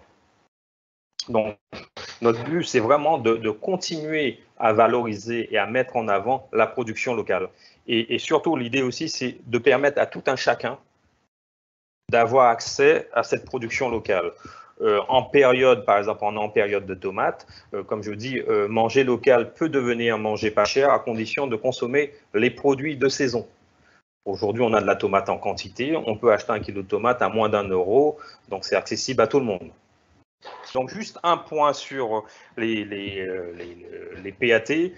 Donc, notre but, c'est vraiment de continuer à valoriser et à mettre en avant la production locale. Et surtout, l'idée aussi, c'est de permettre à tout un chacun d'avoir accès à cette production locale. En période, par exemple, en période de tomates, comme je dis, manger local peut devenir manger pas cher à condition de consommer les produits de saison. Aujourd'hui, on a de la tomate en quantité. On peut acheter 1 kilo de tomate à moins d'1 €. Donc, c'est accessible à tout le monde. Donc, juste un point sur les PAT.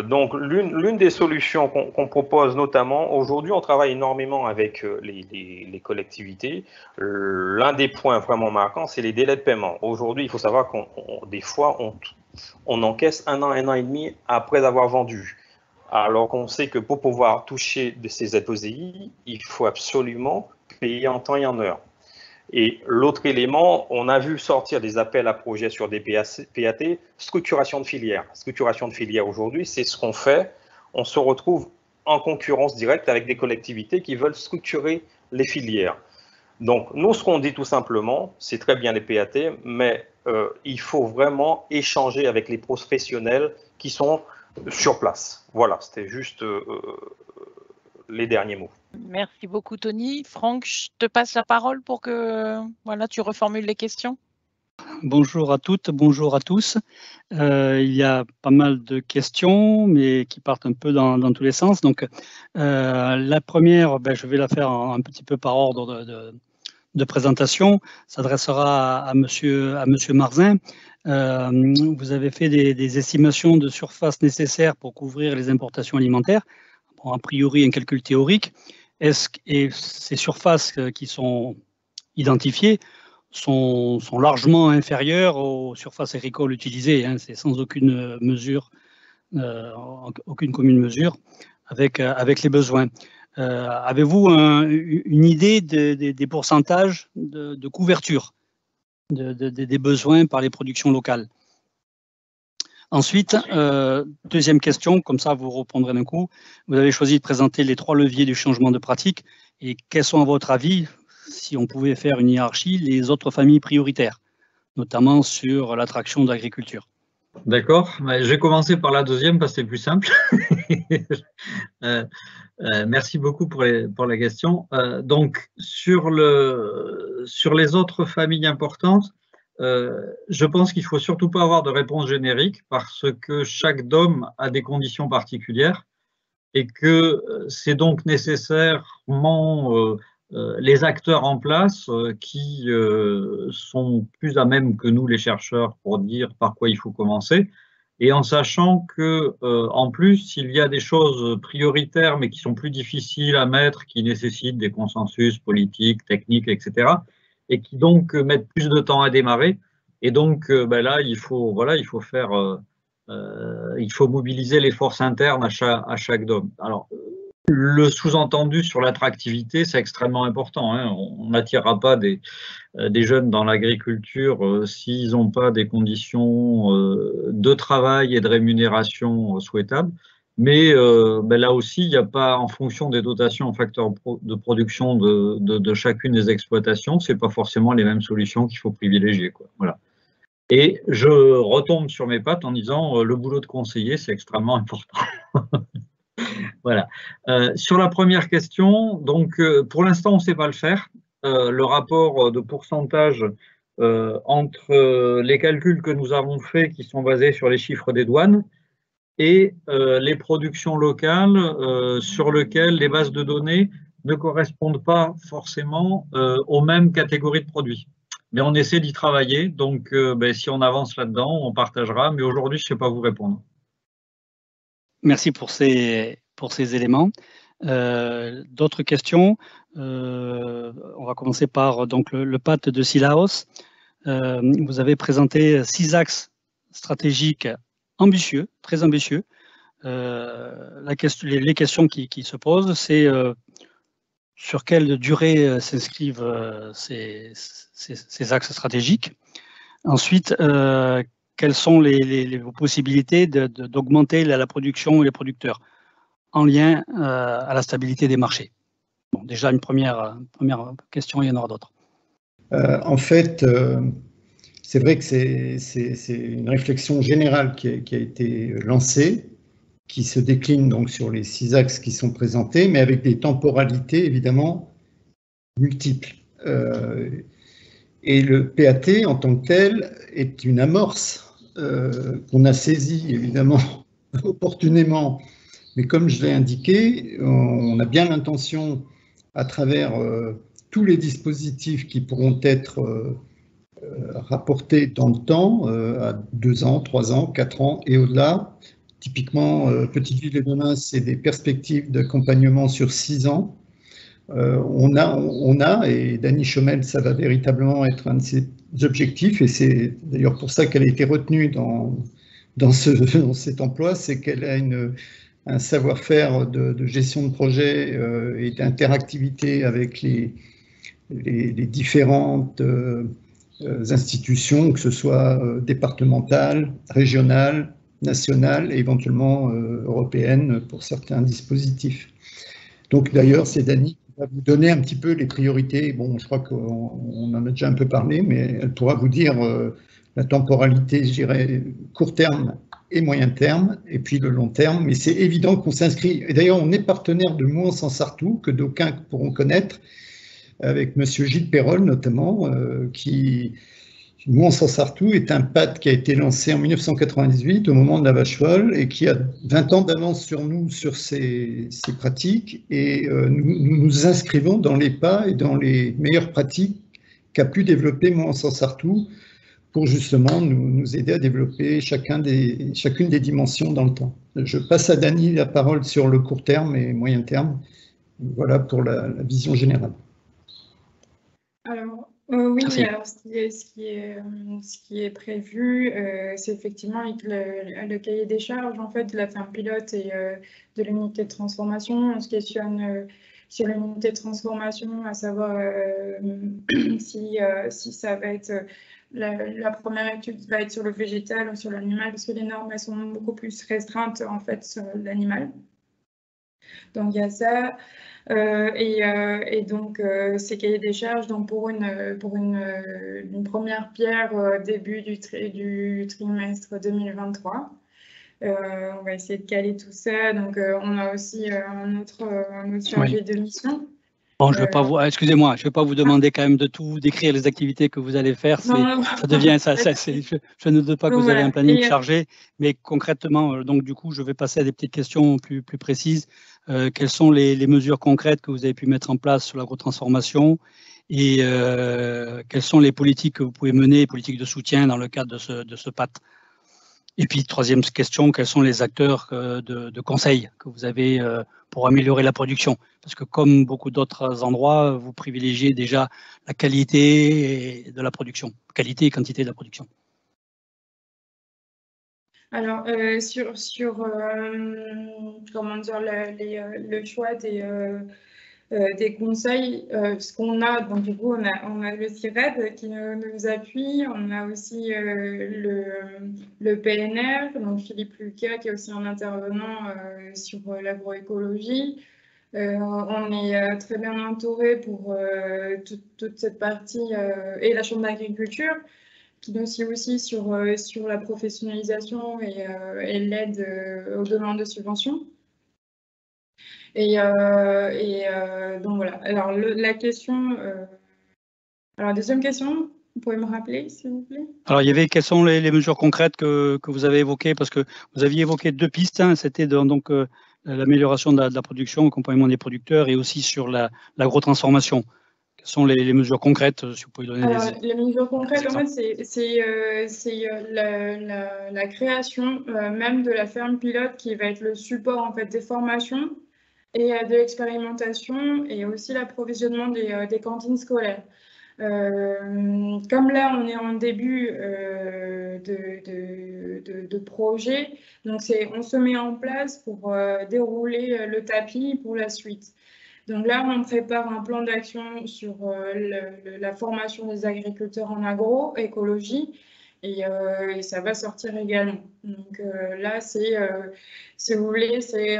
Donc, l'une des solutions qu'on propose notamment, aujourd'hui, on travaille énormément avec les collectivités. L'un des points vraiment marquants, c'est les délais de paiement. Aujourd'hui, il faut savoir des fois, on encaisse 1 an, 1 an et demi après avoir vendu. Alors qu'on sait que pour pouvoir toucher de ces aides OSEI, il faut absolument payer en temps et en heure. Et l'autre élément, on a vu sortir des appels à projets sur des PAT, structuration de filière. Structuration de filière aujourd'hui, c'est ce qu'on fait. On se retrouve en concurrence directe avec des collectivités qui veulent structurer les filières. Donc, nous, ce qu'on dit tout simplement, c'est très bien les PAT, mais il faut vraiment échanger avec les professionnels qui sont sur place. Voilà, c'était juste les derniers mots. Merci beaucoup, Tony. Franck, je te passe la parole pour que tu reformules les questions. Bonjour à toutes, bonjour à tous. Il y a pas mal de questions, mais qui partent un peu dans tous les sens. Donc, la première, je vais la faire un petit peu par ordre de présentation, s'adressera à monsieur Marzin. Vous avez fait des estimations de surface nécessaires pour couvrir les importations alimentaires. Bon, a priori, un calcul théorique. Et ces surfaces qui sont identifiées sont largement inférieures aux surfaces agricoles utilisées. Hein. C'est sans aucune mesure, aucune commune mesure avec les besoins. Avez-vous une idée des pourcentages de couverture des besoins par les productions locales? Ensuite, deuxième question, comme ça vous répondrez d'un coup. Vous avez choisi de présenter les 3 leviers du changement de pratique. Et quels sont, à votre avis, si on pouvait faire une hiérarchie, les autres familles prioritaires, notamment sur l'attraction de l'agriculture? D'accord, je vais commencer par la deuxième parce que c'est plus simple. Merci beaucoup pour la question. Donc, sur les autres familles importantes, je pense qu'il ne faut surtout pas avoir de réponse générique parce que chaque DOM a des conditions particulières et que c'est donc nécessairement les acteurs en place qui sont plus à même que nous, les chercheurs, pour dire par quoi il faut commencer. et en sachant que, en plus, s'il y a des choses prioritaires mais qui sont plus difficiles à mettre, qui nécessitent des consensus politiques, techniques, etc., et qui donc mettent plus de temps à démarrer, et donc là, il faut faire, il faut mobiliser les forces internes à chaque DOM. Alors, le sous-entendu sur l'attractivité, c'est extrêmement important, hein. On n'attirera pas des jeunes dans l'agriculture s'ils n'ont pas des conditions de travail et de rémunération souhaitables. Mais là aussi, il n'y a pas, en fonction des dotations en facteurs de production de chacune des exploitations, ce n'est pas forcément les mêmes solutions qu'il faut privilégier, quoi. Voilà. Et je retombe sur mes pattes en disant le boulot de conseiller, c'est extrêmement important. Voilà. Sur la première question, donc pour l'instant, on ne sait pas le faire. Le rapport de pourcentage entre les calculs que nous avons faits, qui sont basés sur les chiffres des douanes, et les productions locales sur lesquelles les bases de données ne correspondent pas forcément aux mêmes catégories de produits. Mais on essaie d'y travailler, donc si on avance là-dedans, on partagera, mais aujourd'hui, je ne sais pas vous répondre. Merci pour ces éléments. D'autres questions? On va commencer par donc, le PAT de Sillaos. Vous avez présenté 6 axes stratégiques ambitieux, très ambitieux. Les questions qui se posent, c'est sur quelle durée s'inscrivent ces axes stratégiques. Ensuite, quelles sont les possibilités d'augmenter la production et les producteurs en lien à la stabilité des marchés? Bon, déjà, une première question, il y en aura d'autres. En fait, c'est vrai que c'est une réflexion générale qui a été lancée, qui se décline donc sur les 6 axes qui sont présentés, mais avec des temporalités évidemment multiples. Et le PAT en tant que tel est une amorce qu'on a saisie évidemment opportunément, mais comme je l'ai indiqué, on a bien l'intention, à travers tous les dispositifs qui pourront être rapportés dans le temps, à 2 ans, 3 ans, 4 ans et au-delà. Typiquement, Petite Ville et demain, c'est des perspectives d'accompagnement sur 6 ans. On a, et Dany Chomel, ça va véritablement être un de ses objectifs, et c'est d'ailleurs pour ça qu'elle a été retenue dans cet emploi, c'est qu'elle a un savoir-faire de gestion de projet et d'interactivité avec les différentes institutions, que ce soit départementales, régionales, nationales et éventuellement européennes pour certains dispositifs. Donc d'ailleurs, c'est Dany qui va vous donner un petit peu les priorités. Bon, je crois qu'on en a déjà un peu parlé, mais elle pourra vous dire la temporalité, je dirais, court terme et moyen terme, et puis le long terme. Mais c'est évident qu'on s'inscrit. Et d'ailleurs, on est partenaire de Mouans-en-Sartoux, que d'aucuns pourront connaître, avec M. Gilles Perrol notamment, qui... Mouans-en-Sartoux est un PAT qui a été lancé en 1998 au moment de la vache folle et qui a 20 ans d'avance sur nous sur ces pratiques, et nous nous inscrivons dans les pas et dans les meilleures pratiques qu'a pu développer Mouans-en-Sartoux pour justement nous aider à développer chacune des dimensions dans le temps. Je passe à Dany la parole sur le court terme et moyen terme. Voilà pour la vision générale. Alors, oui, alors ce qui est prévu, c'est effectivement avec le cahier des charges, en fait, de la ferme pilote et de l'unité de transformation. On se questionne sur l'unité de transformation, à savoir si ça va être la première étude va être sur le végétal ou sur l'animal, parce que les normes elles sont beaucoup plus restreintes en fait sur l'animal. Donc il y a ça. Et donc ces cahiers des charges, donc pour une première pierre début du trimestre 2023. On va essayer de caler tout ça. Donc on a aussi un autre chargé de mission. Bon, excusez-moi, je ne vais pas vous demander quand même de tout décrire les activités que vous allez faire. Ça devient je ne doute pas que vous avez un planning chargé, mais concrètement, donc du coup, je vais passer à des petites questions plus précises. Quelles sont les mesures concrètes que vous avez pu mettre en place sur l'agrotransformation et quelles sont les politiques que vous pouvez mener, politiques de soutien dans le cadre de ce PAT? Et puis, troisième question, quels sont les acteurs de conseil que vous avez pour améliorer la production? Parce que comme beaucoup d'autres endroits, vous privilégiez déjà la qualité de la production, qualité et quantité de la production. Alors, comment dire, le choix des conseils, ce qu'on a, donc du coup, on a le CIRED qui nous appuie, on a aussi le PNR, donc Philippe Lucas qui est aussi un intervenant sur l'agroécologie. On est très bien entouré pour toute cette partie et la Chambre d'agriculture qui nous suit aussi sur la professionnalisation et l'aide aux demandes de subventions. Et donc voilà. Alors la question. Alors deuxième question, vous pouvez me rappeler s'il vous plaît? Alors il y avait quelles sont les mesures concrètes que vous avez évoquées, parce que vous aviez évoqué deux pistes, hein, c'était donc l'amélioration de la production, l'accompagnement des producteurs et aussi sur l'agrotransformation. Quelles sont les mesures concrètes, si vous pouvez donner les mesures concrètes, en fait, c'est la création même de la ferme pilote qui va être le support en fait des formations et de l'expérimentation et aussi l'approvisionnement des cantines scolaires. Comme là, on est en début de projet, donc on se met en place pour dérouler le tapis pour la suite. Donc là, on prépare un plan d'action sur la formation des agriculteurs en agroécologie et ça va sortir également. Donc là, si vous voulez, c'est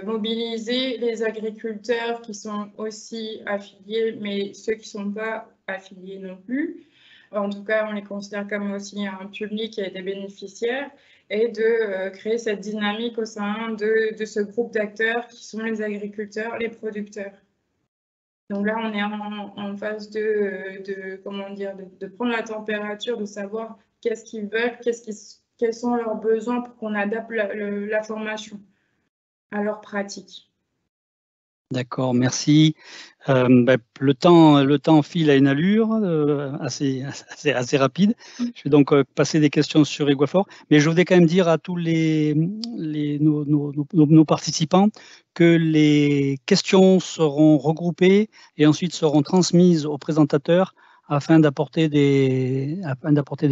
mobiliser les agriculteurs qui sont aussi affiliés, mais ceux qui ne sont pas affiliés non plus. En tout cas, on les considère comme aussi un public et des bénéficiaires, et de créer cette dynamique au sein de ce groupe d'acteurs qui sont les agriculteurs, les producteurs. Donc là, on est en phase de prendre la température, de savoir qu'est-ce qu'ils veulent, quels sont leurs besoins pour qu'on adapte la formation à leur pratique. D'accord, merci. Le temps file à une allure assez rapide. Je vais donc passer des questions sur Eguafor, mais je voudrais quand même dire à tous nos participants que les questions seront regroupées et ensuite seront transmises aux présentateurs afin d'apporter des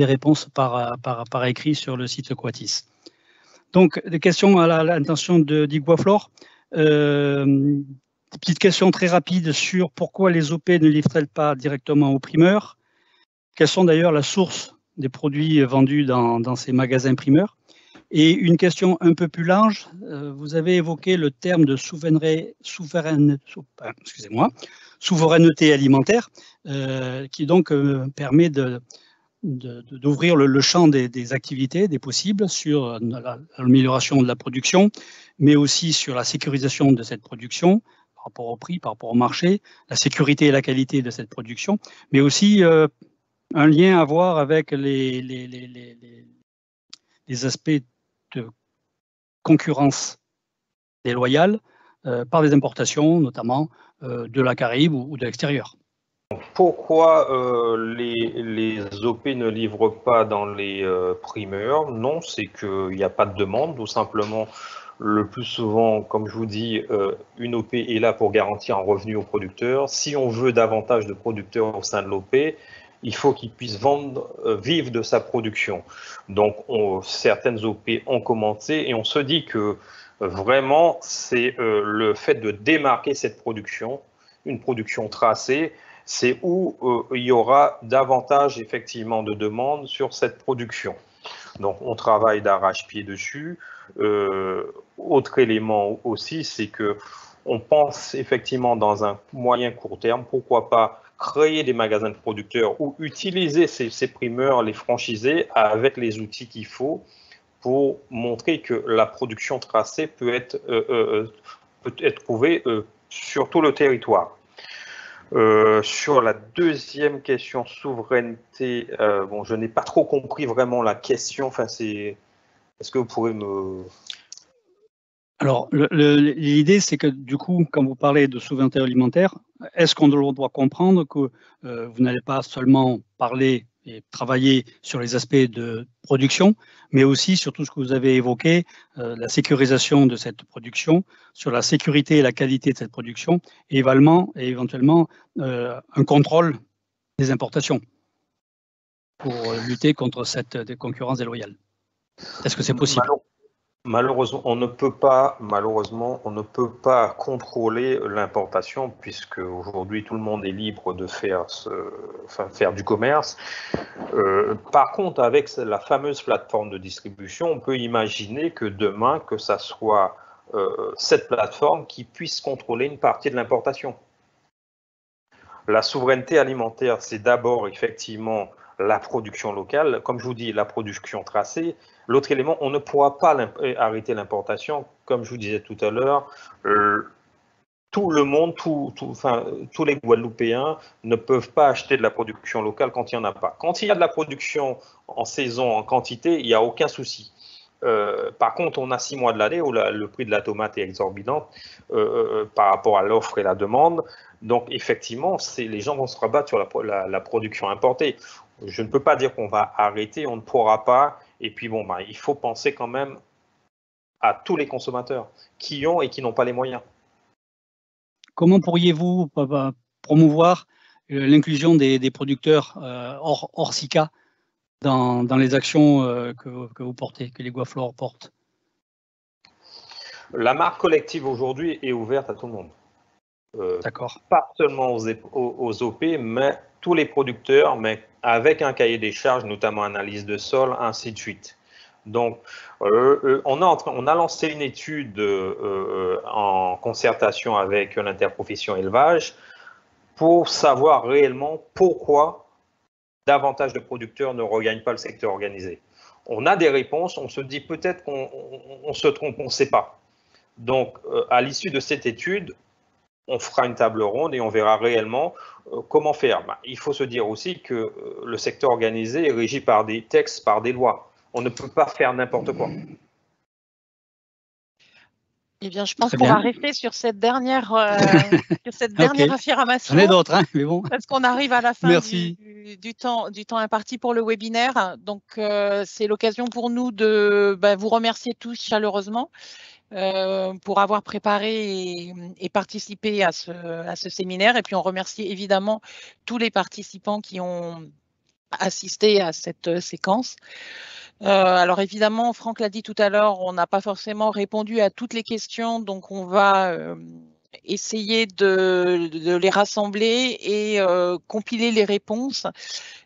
réponses par écrit sur le site Coatis. Donc, des questions à l'intention d'Eguafor. Petite question très rapide sur pourquoi les OP ne livrent-elles pas directement aux primeurs? Quelles sont d'ailleurs la source des produits vendus dans ces magasins primeurs? Et une question un peu plus large, vous avez évoqué le terme de souveraineté alimentaire, qui donc permet d'ouvrir le champ des activités, des possibles, sur l'amélioration de la production, mais aussi sur la sécurisation de cette production, par rapport au prix, par rapport au marché, la sécurité et la qualité de cette production, mais aussi un lien à voir avec les aspects de concurrence déloyale par des importations, notamment de la Caraïbe ou de l'extérieur. Pourquoi les OP ne livrent pas dans les primeurs? Non, c'est qu'il n'y a pas de demande, tout simplement. Le plus souvent, comme je vous dis, une OP est là pour garantir un revenu aux producteurs. Si on veut davantage de producteurs au sein de l'OP, il faut qu'ils puissent vivre de sa production. Donc, certaines OP ont commencé et on se dit que vraiment, c'est le fait de démarquer cette production, une production tracée, c'est où il y aura davantage effectivement de demandes sur cette production. Donc, on travaille d'arrache-pied dessus. Autre élément aussi, c'est que on pense effectivement dans un moyen court terme, pourquoi pas créer des magasins de producteurs ou utiliser ces primeurs, les franchisés avec les outils qu'il faut pour montrer que la production tracée peut être trouvée sur tout le territoire. Sur la deuxième question, souveraineté, bon, je n'ai pas trop compris vraiment la question. Enfin, est-ce que vous pourrez me... Alors, l'idée, c'est que du coup, quand vous parlez de souveraineté alimentaire, est-ce qu'on doit comprendre que vous n'allez pas seulement parler et travailler sur les aspects de production, mais aussi sur tout ce que vous avez évoqué, la sécurisation de cette production, sur la sécurité et la qualité de cette production, et éventuellement un contrôle des importations pour lutter contre cette concurrence déloyale. Est-ce que c'est possible? Malheureusement, on ne peut pas contrôler l'importation puisque aujourd'hui tout le monde est libre de faire du commerce. Par contre, avec la fameuse plateforme de distribution, on peut imaginer que demain, que ça soit cette plateforme qui puisse contrôler une partie de l'importation. La souveraineté alimentaire, c'est d'abord effectivement la production locale, comme je vous dis, la production tracée. L'autre élément, on ne pourra pas arrêter l'importation, comme je vous disais tout à l'heure. Tout le monde, tous les Guadeloupéens ne peuvent pas acheter de la production locale quand il n'y en a pas. Quand il y a de la production en saison, en quantité, il n'y a aucun souci. Par contre, on a 6 mois de l'année où le prix de la tomate est exorbitant par rapport à l'offre et la demande. Donc, effectivement, les gens vont se rabattre sur la production importée. Je ne peux pas dire qu'on va arrêter, on ne pourra pas. Et puis, bon, il faut penser quand même à tous les consommateurs qui ont et qui n'ont pas les moyens. Comment pourriez-vous promouvoir l'inclusion des producteurs hors SICA dans les actions que vous portez, que les Guaflor portent? La marque collective aujourd'hui est ouverte à tout le monde. D'accord. Pas seulement aux OP, mais tous les producteurs, mais avec un cahier des charges, notamment analyse de sol, ainsi de suite. Donc, on a lancé une étude en concertation avec l'interprofession élevage pour savoir réellement pourquoi davantage de producteurs ne regagnent pas le secteur organisé. On a des réponses, on se dit peut-être qu'on se trompe, on ne sait pas. Donc, à l'issue de cette étude, on fera une table ronde et on verra réellement comment faire. Il faut se dire aussi que le secteur organisé est régi par des textes, par des lois. On ne peut pas faire n'importe quoi. Eh bien, je pense qu'on va rester sur cette dernière, affirmation. J'en ai d'autres, hein, mais bon. Parce qu'on arrive à la fin du temps imparti pour le webinaire. Donc, c'est l'occasion pour nous de vous remercier tous chaleureusement pour avoir préparé et participé à ce séminaire. Et puis, on remercie évidemment tous les participants qui ont assisté à cette séquence. Alors évidemment, Franck l'a dit tout à l'heure, on n'a pas forcément répondu à toutes les questions, donc on va essayer de les rassembler et compiler les réponses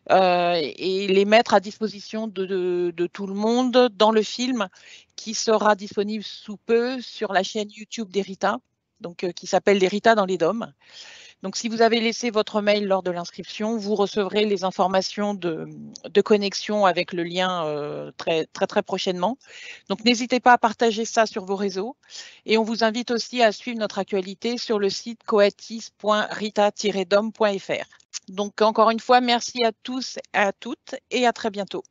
et les mettre à disposition de tout le monde dans le film qui sera disponible sous peu sur la chaîne YouTube d'Erita, donc qui s'appelle l'Erita dans les DOM. Donc, si vous avez laissé votre mail lors de l'inscription, vous recevrez les informations de connexion avec le lien très prochainement. Donc, n'hésitez pas à partager ça sur vos réseaux. Et on vous invite aussi à suivre notre actualité sur le site coatis.rita-dom.fr. Donc, encore une fois, merci à tous et à toutes et à très bientôt.